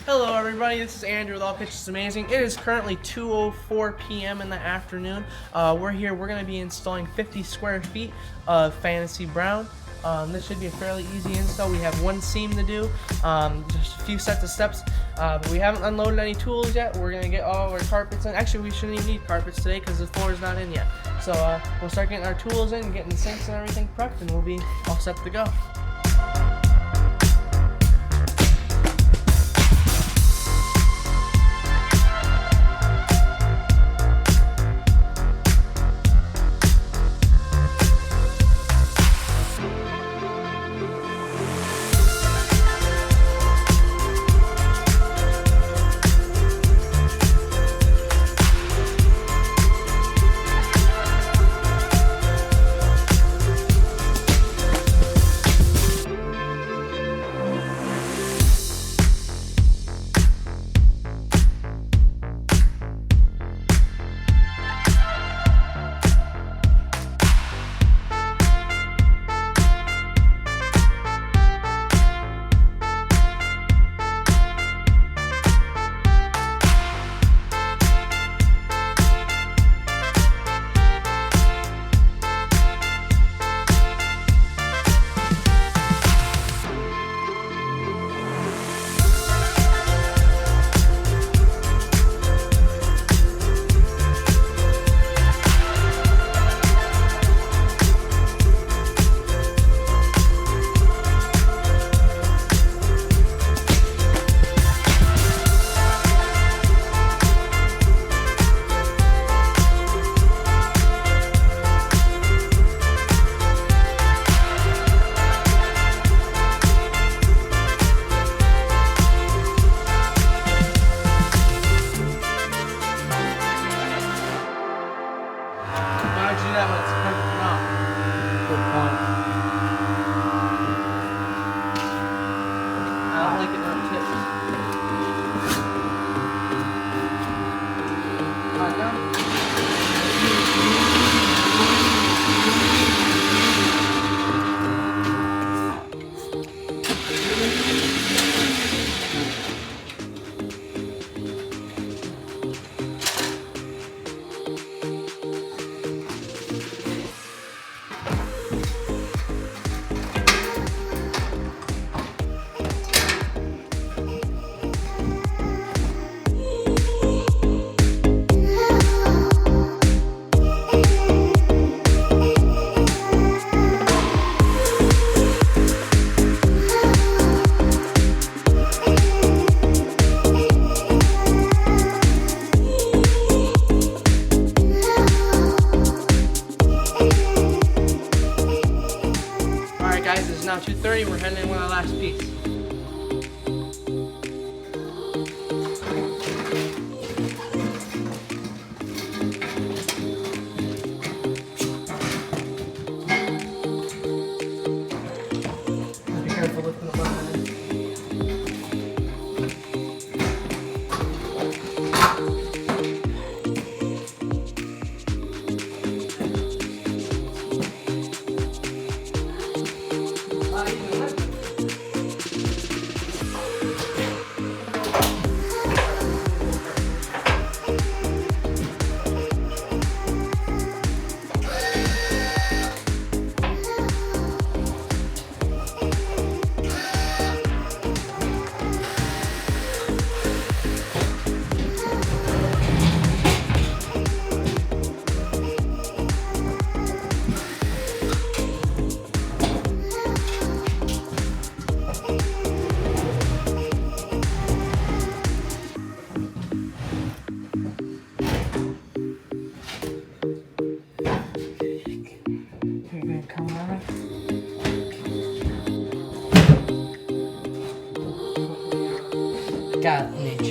Hello everybody, this is Andrew with All Pitches Amazing. It is currently 2:04 p.m. in the afternoon. We're going to be installing 50 square feet of Fantasy Brown. This should be a fairly easy install. We have one seam to do, just a few sets of steps. But we haven't unloaded any tools yet. We're going to get all of our carpets in. Actually, we shouldn't even need carpets today because the floor is not in yet. So we'll start getting our tools in, getting the sinks and everything prepped, and we'll be all set to go. Why would you do that when it's a perfect amount? Good point. I don't like it when it tips. Alright, done? Alright guys, it's now 2:30. We're heading in with our last piece. Be careful lifting the button in. You're gonna come on it. Got it, Mitch.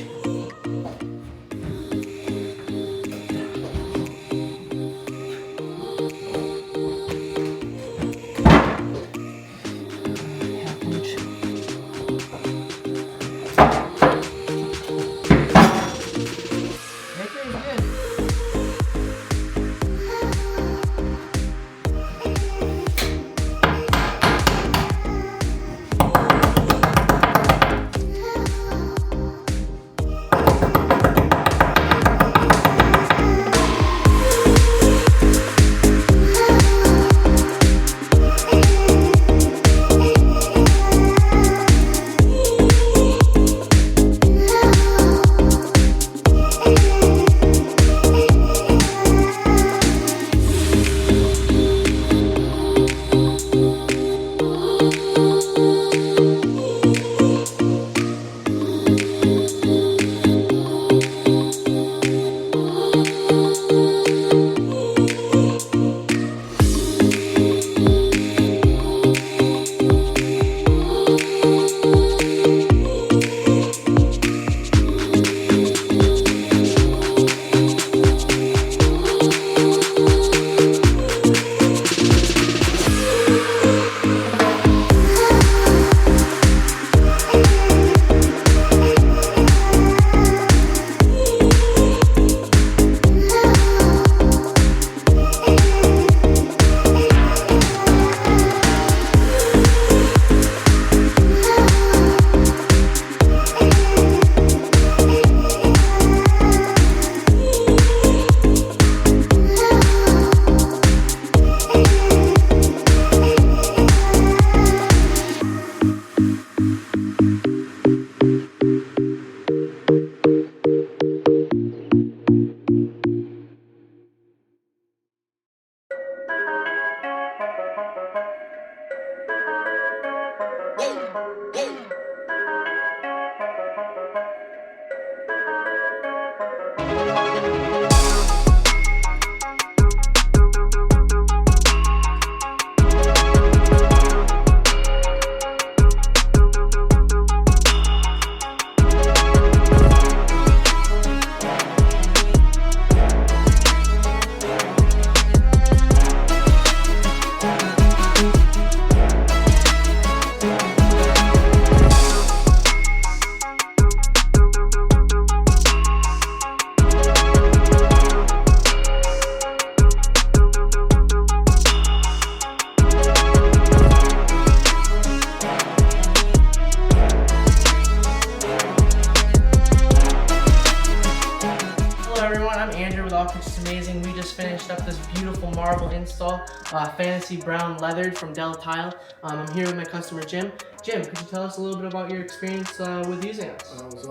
all pitches amazing. We just finished up this beautiful marble install, fantasy brown leathered from Del Tile. I'm here with my customer Jim. Jim, could you tell us a little bit about your experience with using us? It was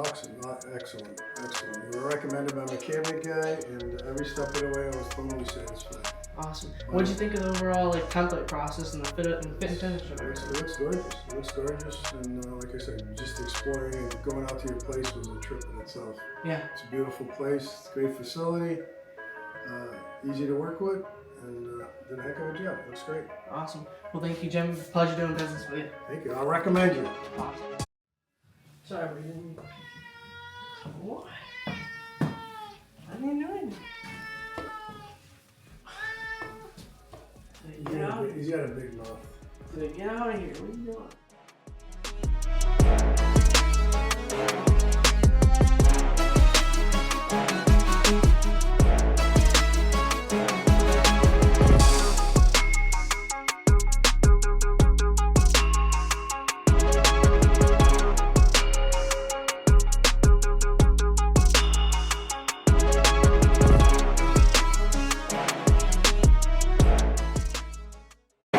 excellent. You were recommended by my cabinet guy, and every step of the way I was totally satisfied. Awesome. What did you think of the overall template process and the fit and finish of it? It looks gorgeous. It looks gorgeous, and like I said, just exploring and going out to your place was a trip in itself. Yeah. It's a beautiful place. It's a great facility. Easy to work with, and did a heck of a job. Looks great. Awesome. Well, thank you, Jim. Pleasure doing business with you. Thank you. I'll recommend you. Awesome. Sorry, we didn't. What? I didn't do anything. He's got a big mouth. Get out of here. What are you doing?